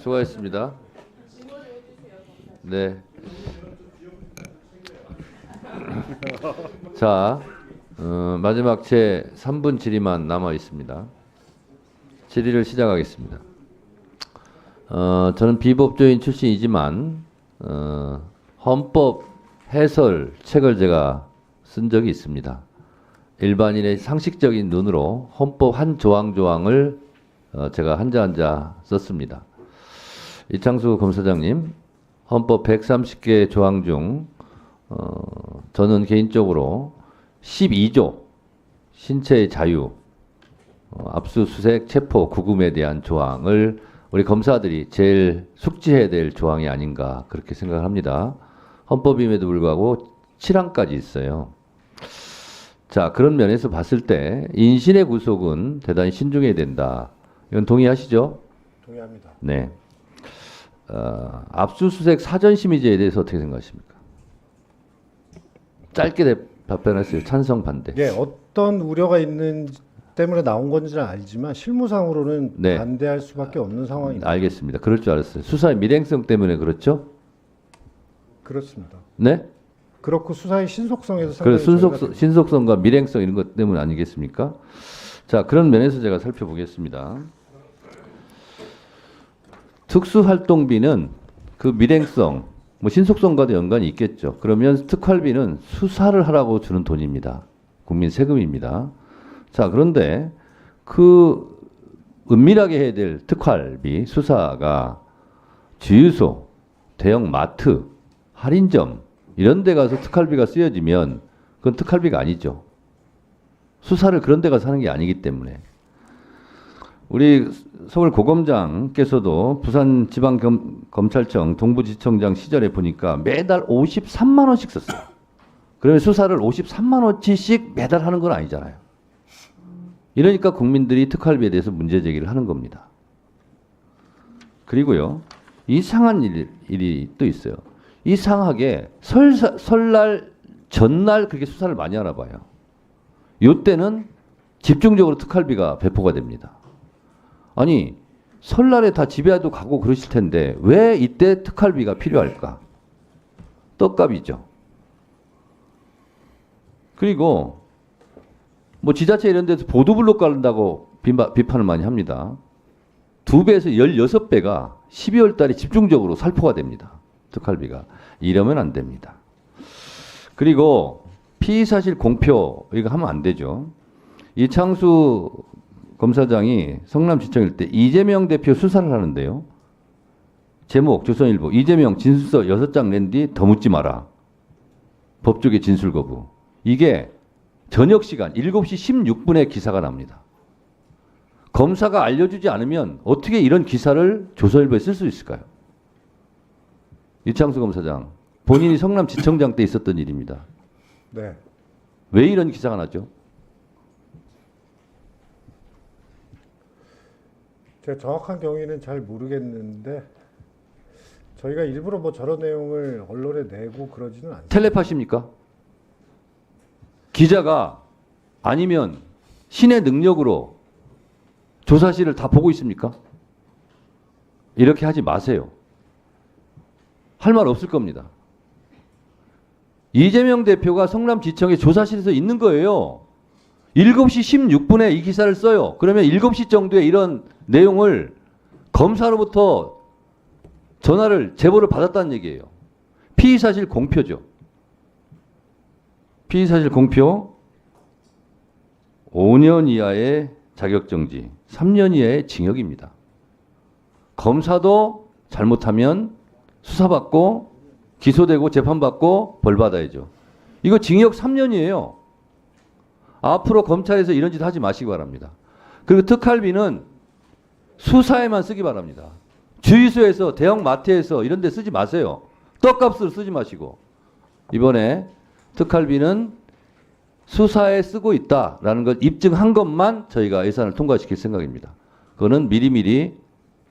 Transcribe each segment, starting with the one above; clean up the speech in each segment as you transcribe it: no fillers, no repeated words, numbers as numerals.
수고하셨습니다. 네. 자, 마지막 제 3분 질의만 남아 있습니다. 질의를 시작하겠습니다. 저는 비법조인 출신이지만 헌법 해설 책을 제가 쓴 적이 있습니다. 일반인의 상식적인 눈으로 헌법 한 조항 조항을 제가 한자 한자 썼습니다. 이창수 검사장님, 헌법 130개 조항 중 저는 개인적으로 12조 신체의 자유, 압수수색, 체포, 구금에 대한 조항을 우리 검사들이 제일 숙지해야 될 조항이 아닌가 그렇게 생각합니다. 헌법임에도 불구하고 7항까지 있어요. 자, 그런 면에서 봤을 때 인신의 구속은 대단히 신중해야 된다. 이건 동의하시죠? 동의합니다. 네. 압수수색 사전심의제에 대해서 어떻게 생각하십니까? 짧게 답변하세요. 찬성, 반대. 예, 어떤 우려가 있는 때문에 나온 건지는 알지만 실무상으로는 네. 반대할 수밖에 없는 상황입니다. 알겠습니다. 그럴 줄 알았어요. 수사의 밀행성 때문에 그렇죠? 그렇습니다. 네? 그렇고 수사의 신속성에서 그래 상당히 신속성과 밀행성 이런 것 때문 아니겠습니까? 자, 그런 면에서 제가 살펴보겠습니다. 특수활동비는 그 밀행성, 뭐 신속성과도 연관이 있겠죠. 그러면 특활비는 수사를 하라고 주는 돈입니다. 국민 세금입니다. 자, 그런데 그 은밀하게 해야 될 특활비, 수사가 주유소, 대형 마트, 할인점 이런 데 가서 특활비가 쓰여지면 그건 특활비가 아니죠. 수사를 그런 데 가서 하는 게 아니기 때문에. 우리 서울 고검장께서도 부산지방검찰청 동부지청장 시절에 보니까 매달 53만 원씩 썼어요. 그러면 수사를 53만 원치씩 매달 하는 건 아니잖아요. 이러니까 국민들이 특활비에 대해서 문제 제기를 하는 겁니다. 그리고요, 이상한 일이 또 있어요. 이상하게 설날 전날 그렇게 수사를 많이 하나 봐요. 이때는 집중적으로 특활비가 배포가 됩니다. 아니, 설날에 다 집에도 가고 그러실 텐데 왜 이때 특활비가 필요할까? 떡값이죠. 그리고 뭐 지자체 이런 데서 보도블록 깔는다고 비판을 많이 합니다. 2배에서 16배가 12월 달에 집중적으로 살포가 됩니다. 특활비가. 이러면 안 됩니다. 그리고 피의사실 공표 이거 하면 안 되죠. 이창수 검사장이 성남지청일 때 이재명 대표 수사를 하는데요. 제목 조선일보 이재명 진술서 6장 낸 뒤 더 묻지 마라. 법조계 진술 거부. 이게 저녁 시간 7시 16분에 기사가 납니다. 검사가 알려주지 않으면 어떻게 이런 기사를 조선일보에 쓸 수 있을까요? 이창수 검사장, 본인이 성남지청장 때 있었던 일입니다. 네. 왜 이런 기사가 나죠? 제가 정확한 경위는 잘 모르겠는데 저희가 일부러 뭐 저런 내용을 언론에 내고 그러지는 않습니다. 텔레파시입니까? 기자가 아니면 신의 능력으로 조사실을 다 보고 있습니까? 이렇게 하지 마세요. 할 말 없을 겁니다. 이재명 대표가 성남지청의 조사실에서 있는 거예요. 7시 16분에 이 기사를 써요. 그러면 7시 정도에 이런 내용을 검사로부터 제보를 받았다는 얘기예요. 피의사실 공표죠. 피의사실 공표 5년 이하의 자격정지, 3년 이하의 징역입니다. 검사도 잘못하면 수사받고 기소되고 재판받고 벌받아야죠. 이거 징역 3년이에요. 앞으로 검찰에서 이런 짓 하지 마시기 바랍니다. 그리고 특활비는 수사에만 쓰기 바랍니다. 주유소에서 대형 마트에서 이런 데 쓰지 마세요. 떡값으로 쓰지 마시고. 이번에 특활비는 수사에 쓰고 있다라는 걸 입증한 것만 저희가 예산을 통과시킬 생각입니다. 그거는 미리미리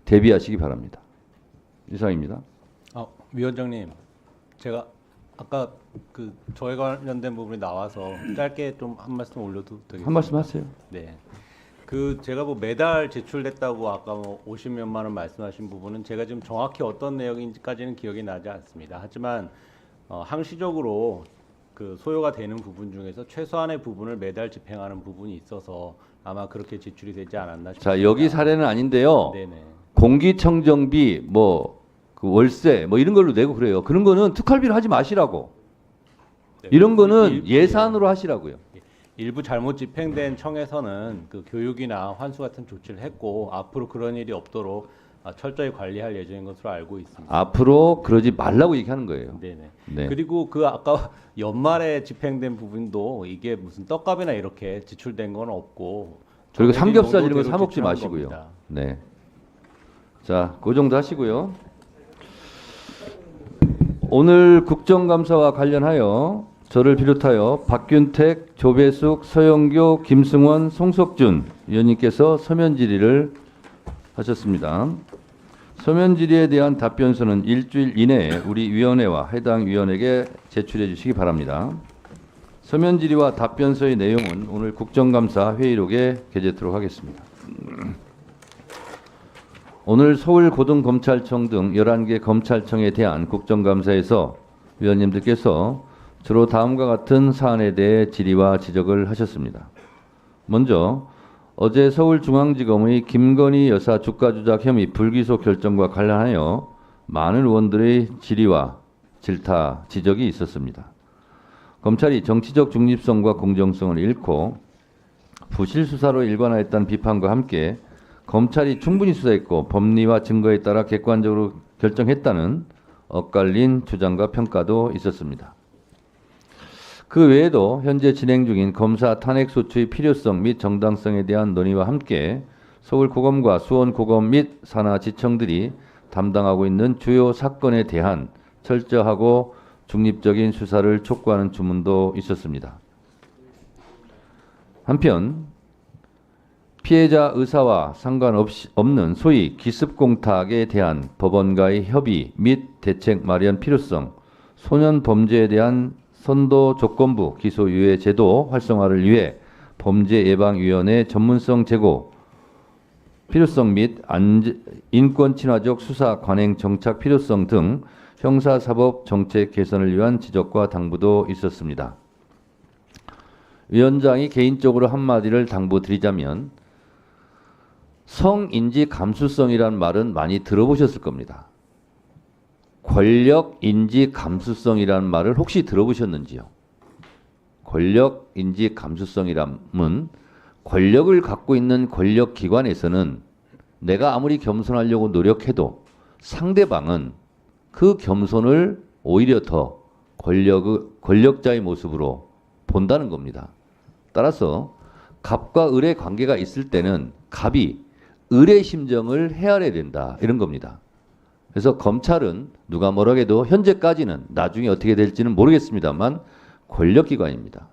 대비하시기 바랍니다. 이상입니다. 위원장님, 제가 아까 그 저에 관련된 부분이 나와서 짧게 좀 한 말씀 올려도 되겠습니까? 한 말씀 하세요. 네. 그 제가 뭐 매달 제출됐다고 아까 뭐 50몇만 원 말씀하신 부분은 제가 지금 정확히 어떤 내용인지까지는 기억이 나지 않습니다. 하지만 항시적으로 그 소요가 되는 부분 중에서 최소한의 부분을 매달 집행하는 부분이 있어서 아마 그렇게 지출이 되지 않았나 싶습니다. 자, 여기 사례는 아닌데요. 네네. 공기청정비, 뭐, 그 월세, 뭐 이런 걸로 내고 그래요. 그런 거는 특활비를 하지 마시라고. 네, 이런 거는 일- 예산으로 하시라고요. 일부 잘못 집행된 청에서는 그 교육이나 환수 같은 조치를 했고 앞으로 그런 일이 없도록 철저히 관리할 예정인 것으로 알고 있습니다. 앞으로 그러지 말라고 얘기하는 거예요. 네네. 네. 그리고 그 아까 연말에 집행된 부분도 이게 무슨 떡값이나 이렇게 지출된 건 없고 그리고 정해진 삼겹살 이런 거 농도대로 사 먹지 지출한 마시고요. 겁니다. 네. 자, 그 정도 하시고요. 오늘 국정감사와 관련하여 저를 비롯하여 박균택, 조배숙, 서영교, 김승원, 송석준 위원님께서 서면 질의를 하셨습니다. 서면 질의에 대한 답변서는 일주일 이내에 우리 위원회와 해당 위원에게 제출해 주시기 바랍니다. 서면 질의와 답변서의 내용은 오늘 국정감사 회의록에 게재토록 하겠습니다. 오늘 서울고등검찰청 등 11개 검찰청에 대한 국정감사에서 위원님들께서 주로 다음과 같은 사안에 대해 질의와 지적을 하셨습니다. 먼저 어제 서울중앙지검의 김건희 여사 주가 조작 혐의 불기소 결정과 관련하여 많은 의원들의 질의와 질타, 지적이 있었습니다. 검찰이 정치적 중립성과 공정성을 잃고 부실 수사로 일관하였다는 비판과 함께 검찰이 충분히 수사했고 법리와 증거에 따라 객관적으로 결정했다는 엇갈린 주장과 평가도 있었습니다. 그 외에도 현재 진행 중인 검사 탄핵소추의 필요성 및 정당성에 대한 논의와 함께 서울고검과 수원고검 및 산하지청들이 담당하고 있는 주요 사건에 대한 철저하고 중립적인 수사를 촉구하는 주문도 있었습니다. 한편 피해자 의사와 상관없는 소위 기습공탁에 대한 법원과의 협의 및 대책 마련 필요성, 소년 범죄에 대한 선도 조건부 기소유예 제도 활성화를 위해 범죄예방위원회 전문성 제고 필요성 및 인권 친화적 수사 관행 정착 필요성 등 형사사법 정책 개선을 위한 지적과 당부도 있었습니다. 위원장이 개인적으로 한마디를 당부드리자면 성인지 감수성이라는 말은 많이 들어보셨을 겁니다. 권력 인지 감수성이라는 말을 혹시 들어보셨는지요? 권력 인지 감수성이라면 권력을 갖고 있는 권력 기관에서는 내가 아무리 겸손하려고 노력해도 상대방은 그 겸손을 오히려 더 권력자의 모습으로 본다는 겁니다. 따라서 갑과 을의 관계가 있을 때는 갑이 을의 심정을 헤아려야 된다, 이런 겁니다. 그래서 검찰은 누가 뭐라고 해도 현재까지는, 나중에 어떻게 될지는 모르겠습니다만 권력기관입니다.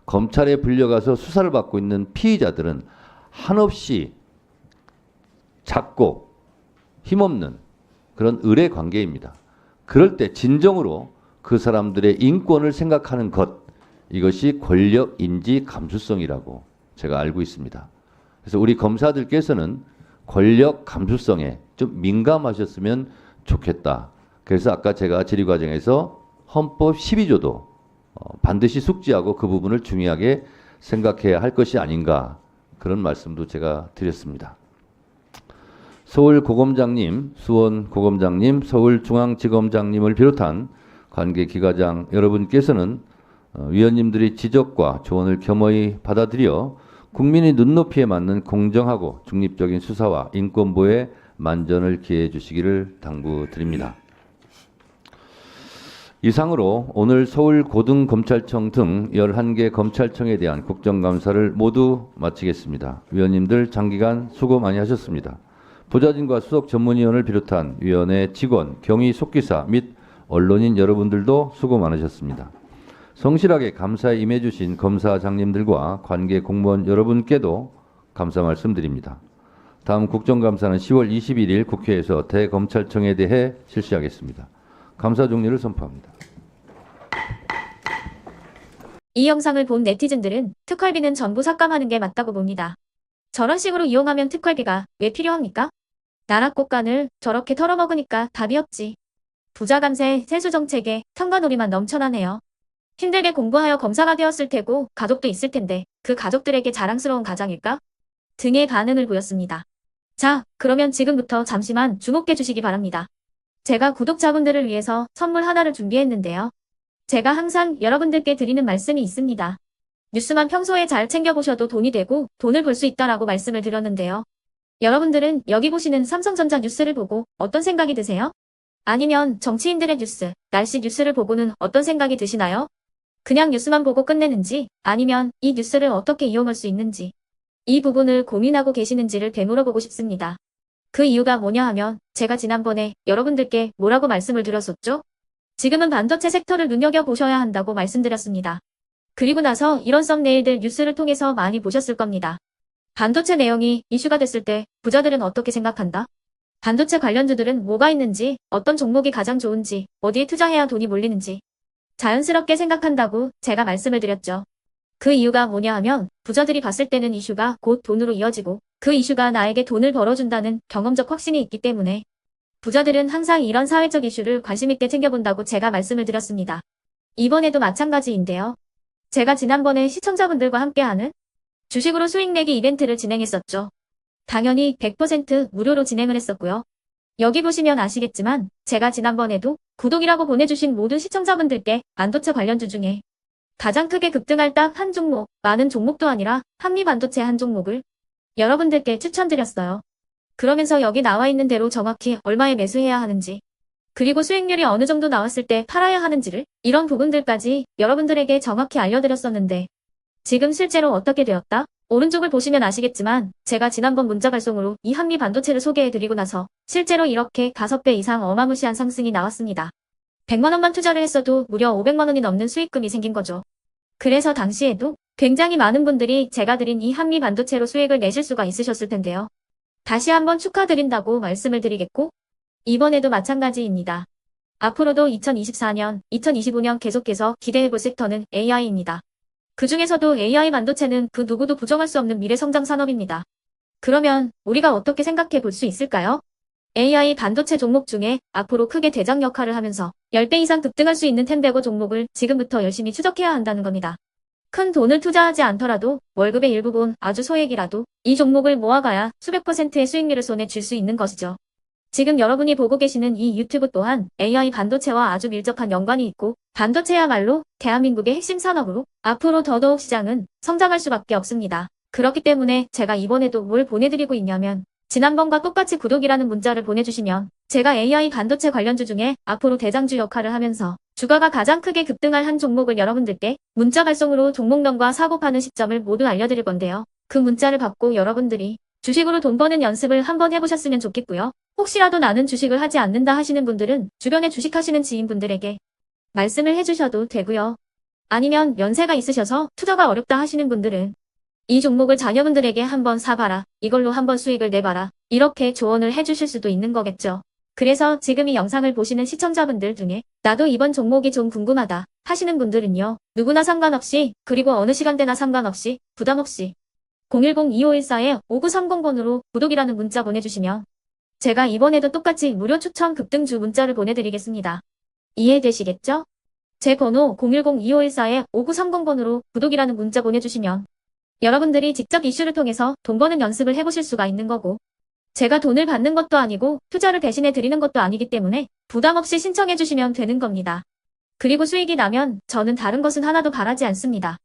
검찰에 불려가서 수사를 받고 있는 피의자들은 한없이 작고 힘없는 그런 을의 관계입니다. 그럴 때 진정으로 그 사람들의 인권을 생각하는 것, 이것이 권력 인지 감수성이라고 제가 알고 있습니다. 그래서 우리 검사들께서는 권력 감수성에 좀 민감하셨으면 좋겠다. 그래서 아까 제가 질의 과정에서 헌법 12조도 반드시 숙지하고 그 부분을 중요하게 생각해야 할 것이 아닌가, 그런 말씀도 제가 드렸습니다. 서울고검장님, 수원고검장님, 서울중앙지검장님을 비롯한 관계기관장 여러분께서는 위원님들의 지적과 조언을 겸허히 받아들여 국민의 눈높이에 맞는 공정하고 중립적인 수사와 인권보호에 만전을 기해해 주시기를 당부드립니다. 이상으로 오늘 서울고등검찰청 등 11개 검찰청에 대한 국정감사를 모두 마치겠습니다. 위원님들 장기간 수고 많이 하셨습니다. 부자진과 수석 전문위원을 비롯한 위원회 직원, 경위 속기사 및 언론인 여러분들도 수고 많으셨습니다. 성실하게 감사에 임해주신 검사장님들과 관계 공무원 여러분께도 감사 말씀드립니다. 다음 국정감사는 10월 21일 국회에서 대검찰청에 대해 실시하겠습니다. 감사 종료를 선포합니다. 이 영상을 본 네티즌들은 특활비는 전부 삭감하는 게 맞다고 봅니다. 저런 식으로 이용하면 특활비가 왜 필요합니까? 나라 꽃간을 저렇게 털어먹으니까 답이 없지. 부자 감세, 세수 정책에 탕과놀이만 넘쳐나네요. 힘들게 공부하여 검사가 되었을 테고 가족도 있을 텐데 그 가족들에게 자랑스러운 가장일까? 등의 반응을 보였습니다. 자, 그러면 지금부터 잠시만 주목해 주시기 바랍니다. 제가 구독자분들을 위해서 선물 하나를 준비했는데요. 제가 항상 여러분들께 드리는 말씀이 있습니다. 뉴스만 평소에 잘 챙겨보셔도 돈이 되고 돈을 벌 수 있다라고 말씀을 드렸는데요. 여러분들은 여기 보시는 삼성전자 뉴스를 보고 어떤 생각이 드세요? 아니면 정치인들의 뉴스, 날씨 뉴스를 보고는 어떤 생각이 드시나요? 그냥 뉴스만 보고 끝내는지 아니면 이 뉴스를 어떻게 이용할 수 있는지 이 부분을 고민하고 계시는지를 되물어보고 싶습니다. 그 이유가 뭐냐 하면 제가 지난번에 여러분들께 뭐라고 말씀을 드렸었죠? 지금은 반도체 섹터를 눈여겨보셔야 한다고 말씀드렸습니다. 그리고 나서 이런 썸네일들 뉴스를 통해서 많이 보셨을 겁니다. 반도체 내용이 이슈가 됐을 때 부자들은 어떻게 생각한다? 반도체 관련주들은 뭐가 있는지, 어떤 종목이 가장 좋은지, 어디에 투자해야 돈이 몰리는지 자연스럽게 생각한다고 제가 말씀을 드렸죠. 그 이유가 뭐냐 하면 부자들이 봤을 때는 이슈가 곧 돈으로 이어지고 그 이슈가 나에게 돈을 벌어준다는 경험적 확신이 있기 때문에 부자들은 항상 이런 사회적 이슈를 관심 있게 챙겨본다고 제가 말씀을 드렸습니다. 이번에도 마찬가지인데요. 제가 지난번에 시청자분들과 함께하는 주식으로 수익 내기 이벤트를 진행했었죠. 당연히 100% 무료로 진행을 했었고요. 여기 보시면 아시겠지만 제가 지난번에도 구독이라고 보내주신 모든 시청자분들께 반도체 관련주 중에 가장 크게 급등할 딱 한 종목, 많은 종목도 아니라 한미반도체 한 종목을 여러분들께 추천드렸어요. 그러면서 여기 나와 있는 대로 정확히 얼마에 매수해야 하는지, 그리고 수익률이 어느 정도 나왔을 때 팔아야 하는지를 이런 부분들까지 여러분들에게 정확히 알려드렸었는데 지금 실제로 어떻게 되었다? 오른쪽을 보시면 아시겠지만 제가 지난번 문자 발송으로 이 한미반도체를 소개해드리고 나서 실제로 이렇게 5배 이상 어마무시한 상승이 나왔습니다. 100만 원만 투자를 했어도 무려 500만 원이 넘는 수익금이 생긴 거죠. 그래서 당시에도 굉장히 많은 분들이 제가 드린 이 한미반도체로 수익을 내실 수가 있으셨을 텐데요. 다시 한번 축하드린다고 말씀을 드리겠고 이번에도 마찬가지입니다. 앞으로도 2024년, 2025년 계속해서 기대해볼 섹터는 AI입니다. 그 중에서도 AI 반도체는 그 누구도 부정할 수 없는 미래 성장 산업입니다. 그러면 우리가 어떻게 생각해 볼 수 있을까요? AI 반도체 종목 중에 앞으로 크게 대장 역할을 하면서 10배 이상 급등할 수 있는 텐베고 종목을 지금부터 열심히 추적해야 한다는 겁니다. 큰 돈을 투자하지 않더라도 월급의 일부분 아주 소액이라도 이 종목을 모아가야 수백 %의 수익률을 손에 쥘 수 있는 것이죠. 지금 여러분이 보고 계시는 이 유튜브 또한 AI 반도체와 아주 밀접한 연관이 있고 반도체야말로 대한민국의 핵심 산업으로 앞으로 더더욱 시장은 성장할 수밖에 없습니다. 그렇기 때문에 제가 이번에도 뭘 보내드리고 있냐면 지난번과 똑같이 구독이라는 문자를 보내주시면 제가 AI 반도체 관련주 중에 앞으로 대장주 역할을 하면서 주가가 가장 크게 급등할 한 종목을 여러분들께 문자 발송으로 종목명과 사고 파는 시점을 모두 알려드릴 건데요. 그 문자를 받고 여러분들이 주식으로 돈 버는 연습을 한번 해보셨으면 좋겠고요. 혹시라도 나는 주식을 하지 않는다 하시는 분들은 주변에 주식하시는 지인분들에게 말씀을 해주셔도 되고요. 아니면 연세가 있으셔서 투자가 어렵다 하시는 분들은 이 종목을 자녀분들에게 한번 사봐라. 이걸로 한번 수익을 내봐라. 이렇게 조언을 해주실 수도 있는 거겠죠. 그래서 지금 이 영상을 보시는 시청자분들 중에 나도 이번 종목이 좀 궁금하다 하시는 분들은요. 누구나 상관없이 그리고 어느 시간대나 상관없이 부담없이 010-2514-5930번으로 구독이라는 문자 보내주시면 제가 이번에도 똑같이 무료 추천 급등주 문자를 보내드리겠습니다. 이해되시겠죠? 제 번호 010-2514-5930번으로 구독이라는 문자 보내주시면 여러분들이 직접 이슈를 통해서 돈 버는 연습을 해보실 수가 있는 거고 제가 돈을 받는 것도 아니고 투자를 대신해 드리는 것도 아니기 때문에 부담 없이 신청해 주시면 되는 겁니다. 그리고 수익이 나면 저는 다른 것은 하나도 바라지 않습니다.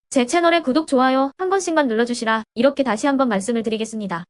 제 채널에 구독, 좋아요 한 번씩만 눌러주시라 이렇게 다시 한번 말씀을 드리겠습니다.